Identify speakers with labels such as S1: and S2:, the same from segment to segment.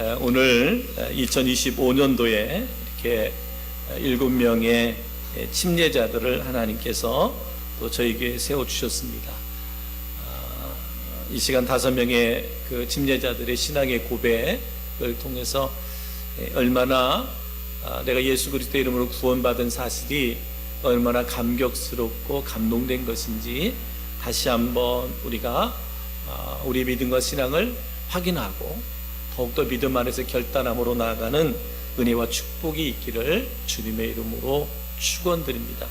S1: 오늘 2025년도에 이렇게 7명의 침례자들을 하나님께서 또 저희 교회에 세워주셨습니다. 이 시간 5명의 그 침례자들의 신앙의 고백을 통해서 얼마나 내가 예수 그리스도의 이름으로 구원받은 사실이 얼마나 감격스럽고 감동된 것인지 다시 한번 우리가 우리 믿음과 신앙을 확인하고 더욱더 믿음 안에서 결단함으로 나아가는 은혜와 축복이 있기를 주님의 이름으로 축원드립니다.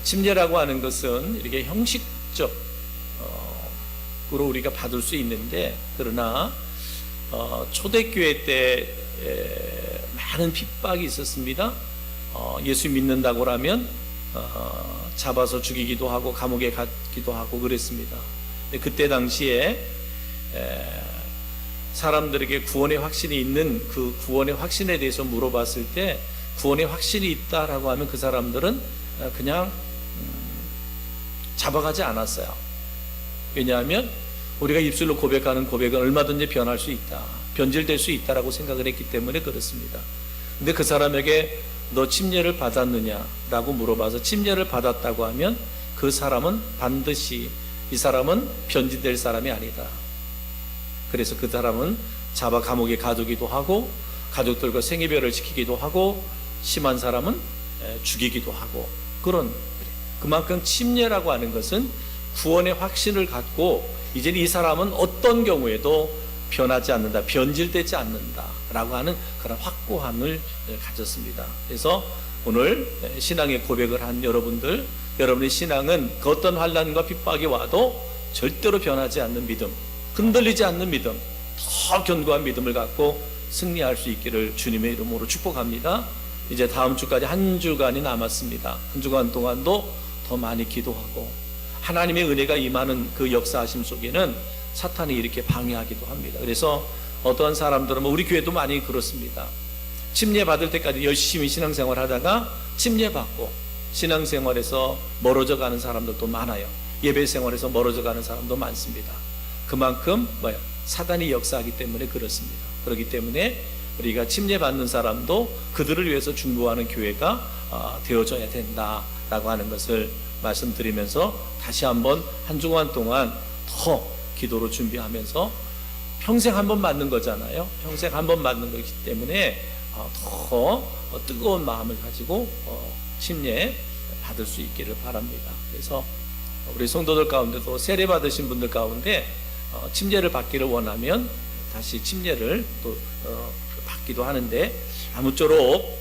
S1: 침례라고 하는 것은 이렇게 형식적으로 우리가 받을 수 있는데, 그러나 초대교회 때 많은 핍박이 있었습니다. 예수 믿는다고 하면 잡아서 죽이기도 하고 감옥에 가기도 하고 그랬습니다. 그때 당시에 사람들에게 구원의 확신이 있는 그 구원의 확신에 대해서 물어봤을 때 구원의 확신이 있다라고 하면 그 사람들은 그냥 잡아가지 않았어요. 왜냐하면 우리가 입술로 고백하는 고백은 얼마든지 변할 수 있다, 변질될 수 있다라고 생각을 했기 때문에 그렇습니다. 근데 그 사람에게 너 침례를 받았느냐라고 물어봐서 침례를 받았다고 하면 그 사람은 반드시 이 사람은 변질될 사람이 아니다. 그래서 그 사람은 잡아 감옥에 가두기도 하고 가족들과 생이별을 지키기도 하고 심한 사람은 죽이기도 하고 그만큼 침례라고 하는 것은 구원의 확신을 갖고 이제 이 사람은 어떤 경우에도 변하지 않는다, 변질되지 않는다 라고 하는 그런 확고함을 가졌습니다. 그래서 오늘 신앙의 고백을 한 여러분들, 여러분의 신앙은 그 어떤 환난과 핍박이 와도 절대로 변하지 않는 믿음, 흔들리지 않는 믿음, 더 견고한 믿음을 갖고 승리할 수 있기를 주님의 이름으로 축복합니다. 이제 다음 주까지 한 주간이 남았습니다. 한 주간 동안도 더 많이 기도하고 하나님의 은혜가 임하는 그 역사하심 속에는 사탄이 이렇게 방해하기도 합니다. 그래서 어떠한 사람들은 우리 교회도 많이 그렇습니다. 침례 받을 때까지 열심히 신앙생활 하다가 침례 받고 신앙생활에서 멀어져 가는 사람들도 많아요. 예배 생활에서 멀어져 가는 사람도 많습니다. 그만큼 사단이 역사하기 때문에 그렇습니다. 그렇기 때문에 우리가 침례 받는 사람도 그들을 위해서 중보하는 교회가 되어져야 된다라고 하는 것을 말씀드리면서 다시 한번 한 주간 동안 더 기도로 준비하면서 평생 한 번 맞는 거잖아요. 평생 한 번 맞는 거기 때문에 더 뜨거운 마음을 가지고 침례 받을 수 있기를 바랍니다. 그래서 우리 성도들 가운데도 세례 받으신 분들 가운데 침례를 받기를 원하면 다시 침례를 또 받기도 하는데, 아무쪼록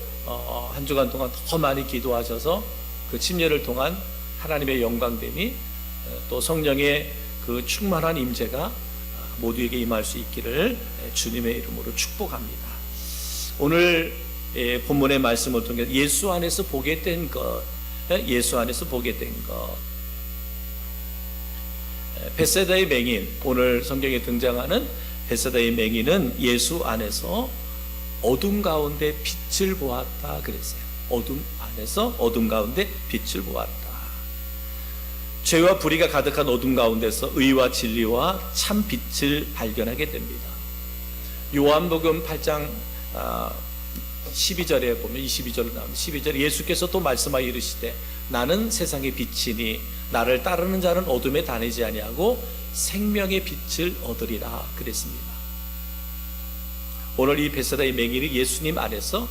S1: 한 주간 동안 더 많이 기도하셔서 그 침례를 통한 하나님의 영광됨이 또 성령의 그 충만한 임재가 모두에게 임할 수 있기를 주님의 이름으로 축복합니다. 오늘 본문의 말씀을 통해 예수 안에서 보게 된 것, 예수 안에서 보게 된 것, 벳세다의 맹인, 오늘 성경에 등장하는 벳세다의 맹인은 예수 안에서 어둠 가운데 빛을 보았다 그랬어요. 어둠 안에서 어둠 가운데 빛을 보았다. 죄와 불의가 가득한 어둠 가운데서 의와 진리와 참 빛을 발견하게 됩니다. 요한복음 8장 12절에 보면 22절로 나옵니다. 12절에 예수께서 또 말씀하여 이르시되 나는 세상의 빛이니 나를 따르는 자는 어둠에 다니지 아니하고 생명의 빛을 얻으리라 그랬습니다. 오늘 이 벳세다의 맹인이 예수님 안에서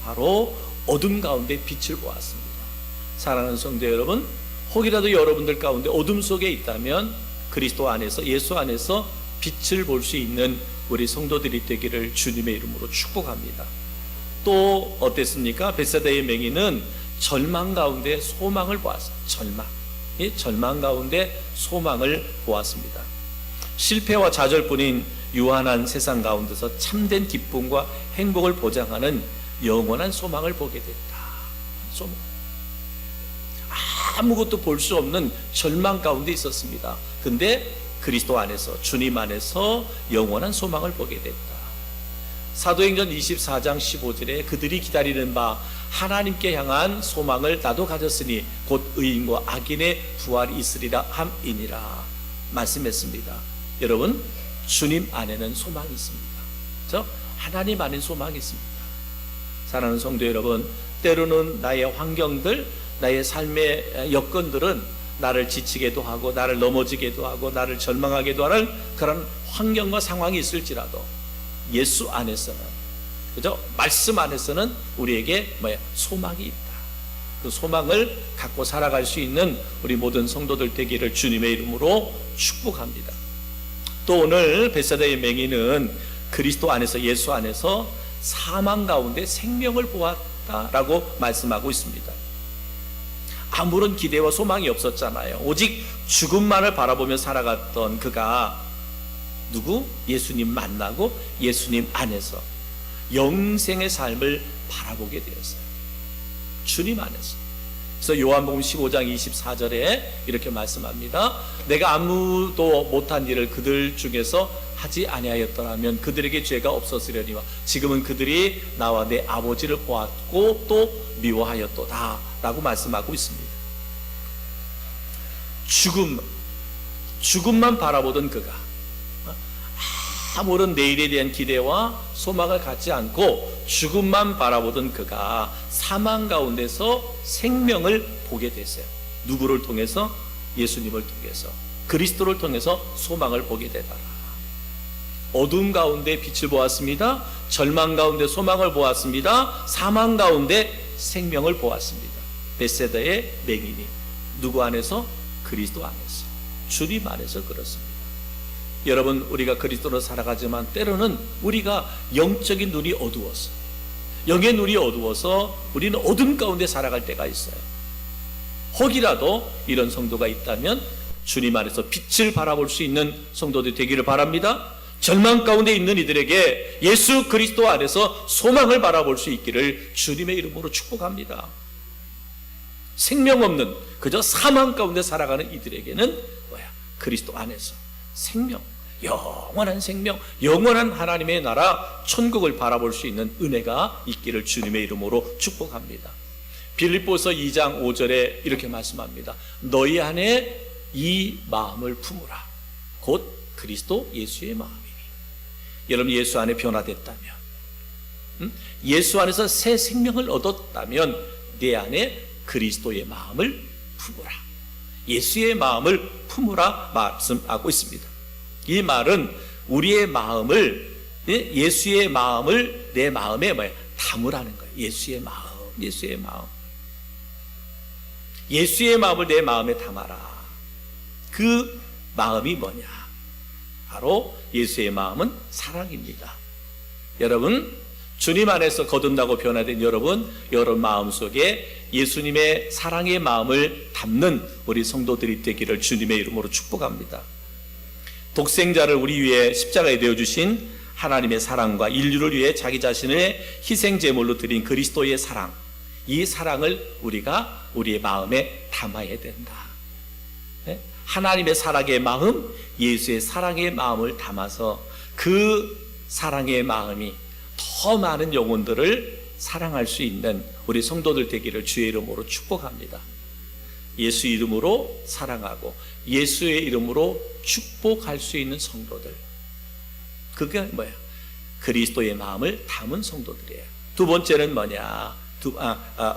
S1: 바로 어둠 가운데 빛을 보았습니다. 사랑하는 성도 여러분, 혹이라도 여러분들 가운데 어둠 속에 있다면 그리스도 안에서, 예수 안에서 빛을 볼 수 있는 우리 성도들이 되기를 주님의 이름으로 축복합니다. 또 어땠습니까? 벳세다의 맹인은 절망 가운데 소망을 보았어요. 절망 가운데 소망을 보았습니다. 실패와 좌절뿐인 유한한 세상 가운데서 참된 기쁨과 행복을 보장하는 영원한 소망을 보게 됐다. 아무것도 볼 수 없는 절망 가운데 있었습니다. 근데 그리스도 안에서, 주님 안에서 영원한 소망을 보게 됐다. 사도행전 24장 15절에 그들이 기다리는 바 하나님께 향한 소망을 나도 가졌으니 곧 의인과 악인의 부활이 있으리라 함이니라 말씀했습니다. 여러분, 주님 안에는 소망이 있습니다. 그렇죠? 하나님 안에 소망이 있습니다. 사랑하는 성도 여러분, 때로는 나의 환경들, 나의 삶의 여건들은 나를 지치게도 하고 나를 넘어지게도 하고 나를 절망하게도 하는 그런 환경과 상황이 있을지라도 예수 안에서는, 그죠? 말씀 안에서는 우리에게 소망이 있다. 그 소망을 갖고 살아갈 수 있는 우리 모든 성도들 되기를 주님의 이름으로 축복합니다. 또 오늘 베세다의 맹인은 그리스도 안에서, 예수 안에서 사망 가운데 생명을 보았다라고 말씀하고 있습니다. 아무런 기대와 소망이 없었잖아요. 오직 죽음만을 바라보며 살아갔던 그가 예수님 만나고 예수님 안에서 영생의 삶을 바라보게 되었어요. 주님 안에서. 그래서 요한복음 15장 24절에 이렇게 말씀합니다. 내가 아무도 못한 일을 그들 중에서 하지 아니하였더라면 그들에게 죄가 없었으려니와 지금은 그들이 나와 내 아버지를 보았고 또 미워하였도다 라고 말씀하고 있습니다. 죽음만 바라보던 그가 아무런 내일에 대한 기대와 소망을 갖지 않고 죽음만 바라보던 그가 사망 가운데서 생명을 보게 됐어요. 누구를 통해서? 예수님을 통해서, 그리스도를 통해서 소망을 보게 되더라. 어둠 가운데 빛을 보았습니다. 절망 가운데 소망을 보았습니다. 사망 가운데 생명을 보았습니다. 베세다의 맹인이 누구 안에서? 그리스도 안에서, 주님 안에서 그렇습니다. 여러분, 우리가 그리스도로 살아가지만 때로는 우리가 영적인 눈이 어두워서, 영의 눈이 어두워서 우리는 어둠 가운데 살아갈 때가 있어요. 혹이라도 이런 성도가 있다면 주님 안에서 빛을 바라볼 수 있는 성도들이 되기를 바랍니다. 절망 가운데 있는 이들에게 예수 그리스도 안에서 소망을 바라볼 수 있기를 주님의 이름으로 축복합니다. 생명 없는 그저 사망 가운데 살아가는 이들에게는 그리스도 안에서 생명, 영원한 생명, 영원한 하나님의 나라 천국을 바라볼 수 있는 은혜가 있기를 주님의 이름으로 축복합니다. 빌립보서 2장 5절에 이렇게 말씀합니다. 너희 안에 이 마음을 품으라. 곧 그리스도 예수의 마음이니. 여러분, 예수 안에 변화됐다면, 예수 안에서 새 생명을 얻었다면 내 안에 그리스도의 마음을 품으라. 예수의 마음을 품으라 말씀하고 있습니다. 이 말은 우리의 마음을, 예수의 마음을 내 마음에 담으라는 거예요. 예수의 마음, 예수의 마음. 예수의 마음을 내 마음에 담아라. 그 마음이 뭐냐? 바로 예수의 마음은 사랑입니다. 여러분, 주님 안에서 거듭나고 변화된 여러분 마음속에 예수님의 사랑의 마음을 담는 우리 성도들이 되기를 주님의 이름으로 축복합니다. 독생자를 우리 위해 십자가에 되어주신 하나님의 사랑과 인류를 위해 자기 자신을 희생제물로 드린 그리스도의 사랑, 이 사랑을 우리가 우리의 마음에 담아야 된다. 하나님의 사랑의 마음, 예수의 사랑의 마음을 담아서 그 사랑의 마음이 더 많은 영혼들을 사랑할 수 있는 우리 성도들 되기를 주의 이름으로 축복합니다. 예수 이름으로 사랑하고 예수의 이름으로 축복할 수 있는 성도들, 그게 뭐예요? 그리스도의 마음을 담은 성도들이에요. 두 번째는 뭐냐?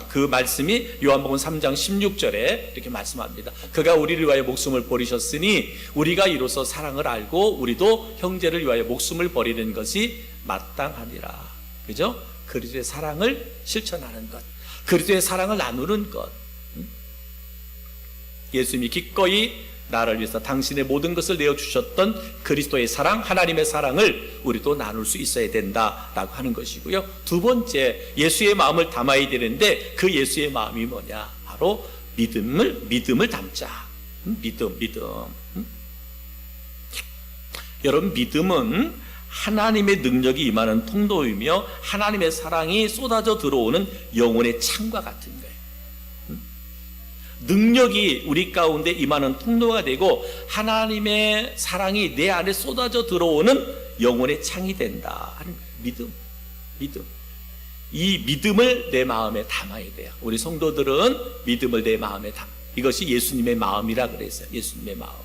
S1: 그 말씀이 요한복음 3장 16절에 이렇게 말씀합니다. 그가 우리를 위하여 목숨을 버리셨으니 우리가 이로써 사랑을 알고 우리도 형제를 위하여 목숨을 버리는 것이 마땅하니라. 그죠? 그리스도의 사랑을 실천하는 것, 그리스도의 사랑을 나누는 것. 예수님이 기꺼이 나를 위해서 당신의 모든 것을 내어주셨던 그리스도의 사랑, 하나님의 사랑을 우리도 나눌 수 있어야 된다라고 하는 것이고요. 두 번째, 예수의 마음을 담아야 되는데 그 예수의 마음이 뭐냐? 바로 믿음을 담자. 믿음. 여러분, 믿음은 하나님의 능력이 임하는 통로이며 하나님의 사랑이 쏟아져 들어오는 영혼의 창과 같은 거예요. 능력이 우리 가운데 임하는 통로가 되고 하나님의 사랑이 내 안에 쏟아져 들어오는 영혼의 창이 된다 하는 거예요. 믿음. 이 믿음을 내 마음에 담아야 돼요. 우리 성도들은 믿음을 내 마음에 담아. 이것이 예수님의 마음이라 그랬어요. 예수님의 마음.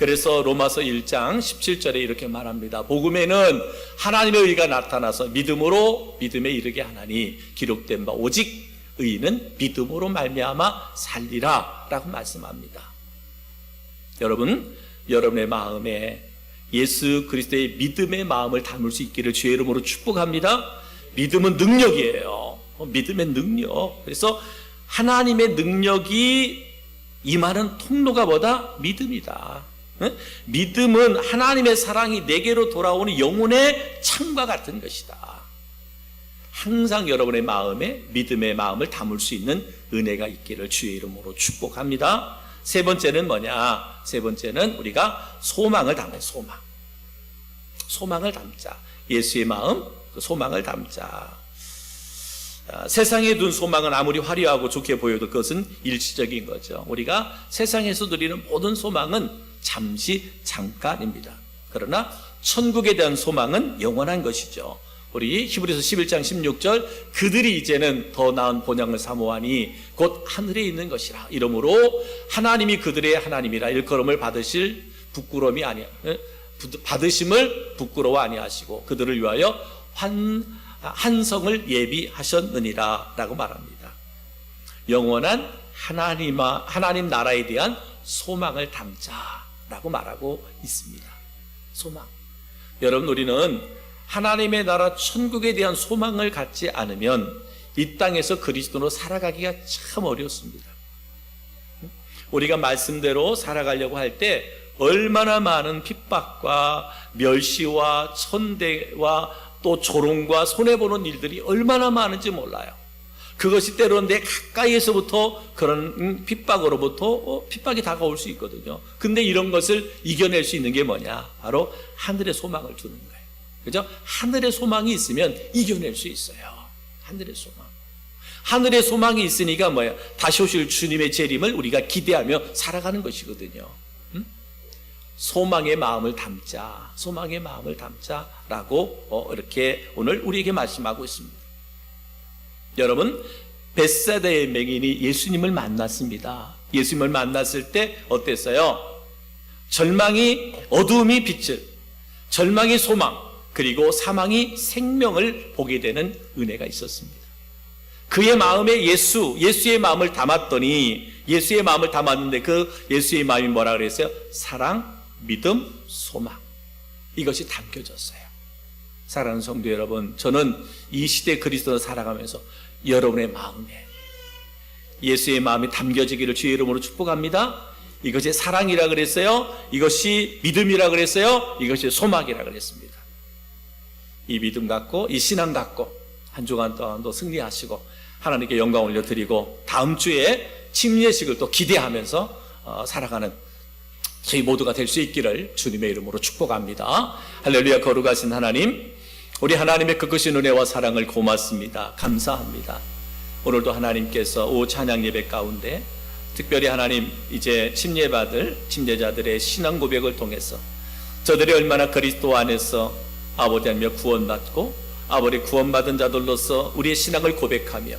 S1: 그래서 로마서 1장 17절에 이렇게 말합니다. 복음에는 하나님의 의가 나타나서 믿음으로 믿음에 이르게 하나니 기록된 바 오직 의인은 믿음으로 말미암아 살리라 라고 말씀합니다. 여러분, 여러분의 마음에 예수 그리스도의 믿음의 마음을 담을 수 있기를 주의 이름으로 축복합니다. 믿음은 능력이에요. 믿음의 능력. 그래서 하나님의 능력이 임하는 통로가 뭐다? 믿음이다. 믿음은 하나님의 사랑이 내게로 돌아오는 영혼의 창과 같은 것이다. 항상 여러분의 마음에 믿음의 마음을 담을 수 있는 은혜가 있기를 주의 이름으로 축복합니다. 세 번째는 뭐냐? 세 번째는 우리가 소망을 담아요. 소망을 담자. 예수의 마음, 그 소망을 담자. 세상에 둔 소망은 아무리 화려하고 좋게 보여도 그것은 일시적인 거죠. 우리가 세상에서 누리는 모든 소망은 잠시 잠깐입니다. 그러나 천국에 대한 소망은 영원한 것이죠. 우리 히브리서 11장 16절 그들이 이제는 더 나은 본향을 사모하니 곧 하늘에 있는 것이라. 이러므로 하나님이 그들의 하나님이라 일컬음을 받으실 부끄러움이 아니야. 받으심을 부끄러워 아니하시고 그들을 위하여 한성을 예비하셨느니라 라고 말합니다. 영원한 하나님 나라에 대한 소망을 담자라고 말하고 있습니다. 소망. 여러분, 우리는 하나님의 나라 천국에 대한 소망을 갖지 않으면 이 땅에서 그리스도로 살아가기가 참 어렵습니다. 우리가 말씀대로 살아가려고 할 때 얼마나 많은 핍박과 멸시와 천대와 또 조롱과 손해보는 일들이 얼마나 많은지 몰라요. 그것이 때로는 내 가까이에서부터 그런 핍박으로부터 핍박이 다가올 수 있거든요. 근데 이런 것을 이겨낼 수 있는 게 뭐냐? 바로 하늘의 소망을 두는 거예요. 그죠? 하늘의 소망이 있으면 이겨낼 수 있어요. 하늘의 소망. 하늘의 소망이 있으니까 뭐야? 다시 오실 주님의 재림을 우리가 기대하며 살아가는 것이거든요. 소망의 마음을 담자. 소망의 마음을 담자라고 이렇게 오늘 우리에게 말씀하고 있습니다. 여러분, 벳사다의 맹인이 예수님을 만났습니다. 예수님을 만났을 때 어땠어요? 절망이 어두움이 빛을, 절망이 소망, 그리고 사망이 생명을 보게 되는 은혜가 있었습니다. 그의 마음에 예수의 마음을 담았더니 예수의 마음을 담았는데 그 예수의 마음이 뭐라 그랬어요? 사랑, 믿음, 소망. 이것이 담겨졌어요. 사랑하는 성도 여러분, 저는 이 시대 그리스도로 살아가면서 여러분의 마음에 예수의 마음이 담겨지기를 주의 이름으로 축복합니다. 이것이 사랑이라 그랬어요. 이것이 믿음이라 그랬어요. 이것이 소망이라 그랬습니다. 이 믿음 갖고 이 신앙 갖고 한 주간 동안도 승리하시고 하나님께 영광 올려드리고 다음 주에 침례식을 또 기대하면서 살아가는 저희 모두가 될 수 있기를 주님의 이름으로 축복합니다. 할렐루야. 거룩하신 하나님, 우리 하나님의 크신 은혜와 사랑을 고맙습니다. 감사합니다. 오늘도 하나님께서 오후 찬양 예배 가운데 특별히 하나님 이제 침례받을 침례자들의 신앙 고백을 통해서 저들이 얼마나 그리스도 안에서 아버지 하나님의 구원받고 아버지 구원받은 자들로서 우리의 신앙을 고백하며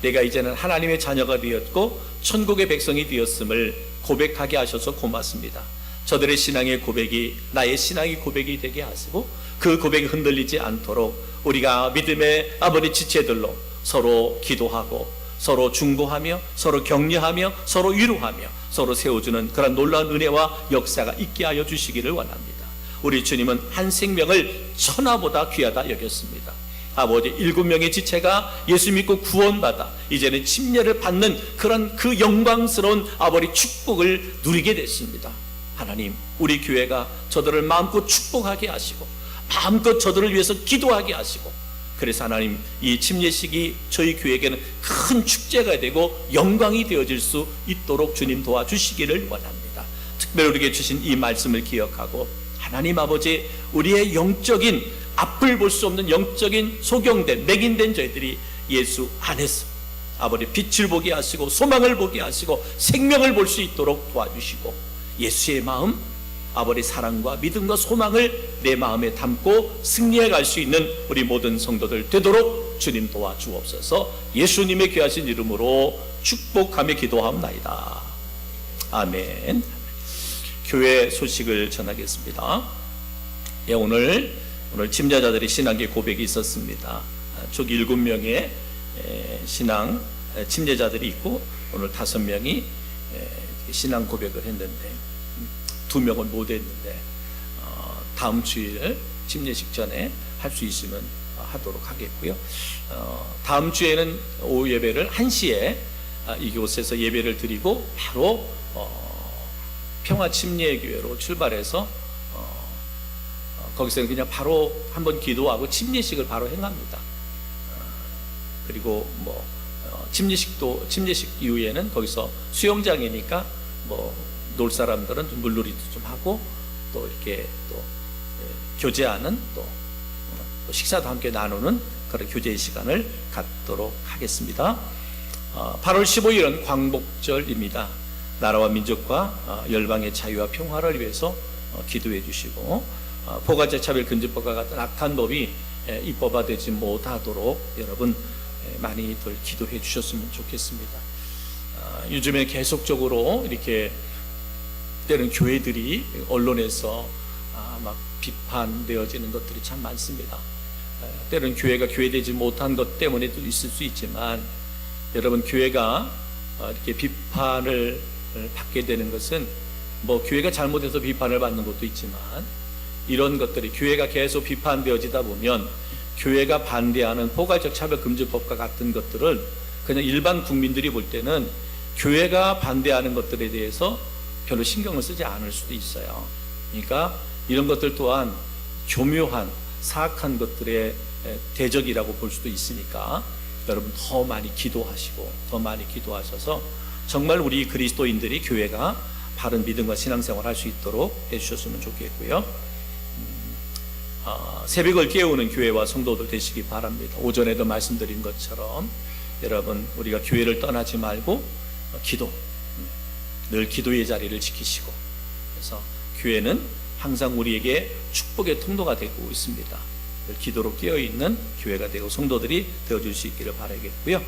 S1: 내가 이제는 하나님의 자녀가 되었고 천국의 백성이 되었음을 고백하게 하셔서 고맙습니다. 저들의 신앙의 고백이 나의 신앙의 고백이 되게 하시고 그 고백이 흔들리지 않도록 우리가 믿음의 아버지 지체들로 서로 기도하고 서로 중보하며 서로 격려하며 서로 위로하며 서로 세워주는 그런 놀라운 은혜와 역사가 있게 하여 주시기를 원합니다. 우리 주님은 한 생명을 천하보다 귀하다 여겼습니다. 아버지 7명의 지체가 예수 믿고 구원받아 이제는 침례를 받는 그런 그 영광스러운 아버지 축복을 누리게 됐습니다. 하나님, 우리 교회가 저들을 마음껏 축복하게 하시고 마음껏 저들을 위해서 기도하게 하시고 그래서 하나님 이 침례식이 저희 교회에게는 큰 축제가 되고 영광이 되어질 수 있도록 주님 도와주시기를 원합니다. 특별히 우리에게 주신 이 말씀을 기억하고 하나님 아버지 우리의 영적인 앞을 볼 수 없는 영적인 소경된 맹인된 저희들이 예수 안에서 아버지 빛을 보게 하시고 소망을 보게 하시고 생명을 볼 수 있도록 도와주시고 예수의 마음 아버지 사랑과 믿음과 소망을 내 마음에 담고 승리해 갈 수 있는 우리 모든 성도들 되도록 주님 도와주옵소서. 예수님의 귀하신 이름으로 축복하며 기도하옵나이다. 아멘. 교회 소식을 전하겠습니다. 예, 오늘 침례자들의 신앙의 고백이 있었습니다. 총 7명의 신앙 침례자들이 있고 오늘 5명이 신앙 고백을 했는데 2명은 못 했는데 다음 주일 침례식 전에 할 수 있으면 하도록 하겠고요. 다음 주에는 오후 예배를 1시에 이곳에서 예배를 드리고 바로 평화침례교회로 출발해서 거기서 그냥 바로 한번 기도하고 침례식을 바로 행합니다. 그리고 침례식 이후에는 거기서 수영장이니까 놀 사람들은 좀 물놀이도 좀 하고 또 이렇게 또 교제하는 또 식사도 함께 나누는 그런 교제의 시간을 갖도록 하겠습니다. 8월 15일은 광복절입니다. 나라와 민족과 열방의 자유와 평화를 위해서 기도해 주시고 포괄적 차별 금지법과 같은 악한 법이 입법화되지 못하도록 여러분 많이들 기도해 주셨으면 좋겠습니다. 요즘에 계속적으로 이렇게 때는 교회들이 언론에서 막 비판되어지는 것들이 참 많습니다. 때는 교회가 교회되지 못한 것 때문에도 있을 수 있지만 여러분 교회가 이렇게 비판을 받게 되는 것은 교회가 잘못해서 비판을 받는 것도 있지만 이런 것들이 교회가 계속 비판되어지다 보면 교회가 반대하는 포괄적 차별금지법과 같은 것들을 그냥 일반 국민들이 볼 때는 교회가 반대하는 것들에 대해서 별로 신경을 쓰지 않을 수도 있어요. 그러니까 이런 것들 또한 교묘한 사악한 것들의 대적이라고 볼 수도 있으니까 여러분 더 많이 기도하시고 더 많이 기도하셔서 정말 우리 그리스도인들이 교회가 바른 믿음과 신앙생활 할 수 있도록 해주셨으면 좋겠고요. 새벽을 깨우는 교회와 성도들 되시기 바랍니다. 오전에도 말씀드린 것처럼 여러분 우리가 교회를 떠나지 말고 기도, 늘 기도의 자리를 지키시고 그래서 교회는 항상 우리에게 축복의 통로가 되고 있습니다. 늘 기도로 깨어있는 교회가 되고 성도들이 되어줄 수 있기를 바라겠고요.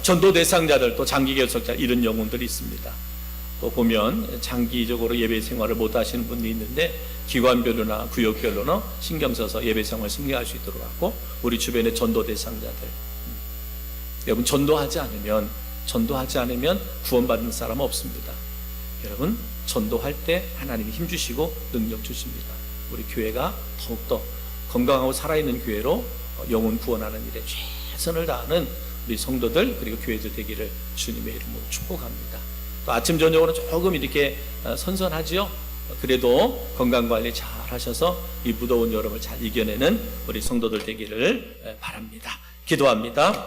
S1: 전도 대상자들 또 장기 결석자 이런 영혼들이 있습니다. 또 보면 장기적으로 예배 생활을 못 하시는 분이 있는데 기관별로나 구역별로는 신경 써서 예배 생활을 승리할 수 있도록 하고 우리 주변의 전도 대상자들 여러분 전도하지 않으면 구원받는 사람은 없습니다. 여러분 전도할 때 하나님이 힘주시고 능력 주십니다. 우리 교회가 더욱더 건강하고 살아있는 교회로 영혼 구원하는 일에 최선을 다하는 우리 성도들 그리고 교회들 되기를 주님의 이름으로 축복합니다. 또 아침 저녁으로 조금 이렇게 선선하지요. 그래도 건강관리 잘 하셔서 이 무더운 여름을 잘 이겨내는 우리 성도들 되기를 바랍니다. 기도합니다.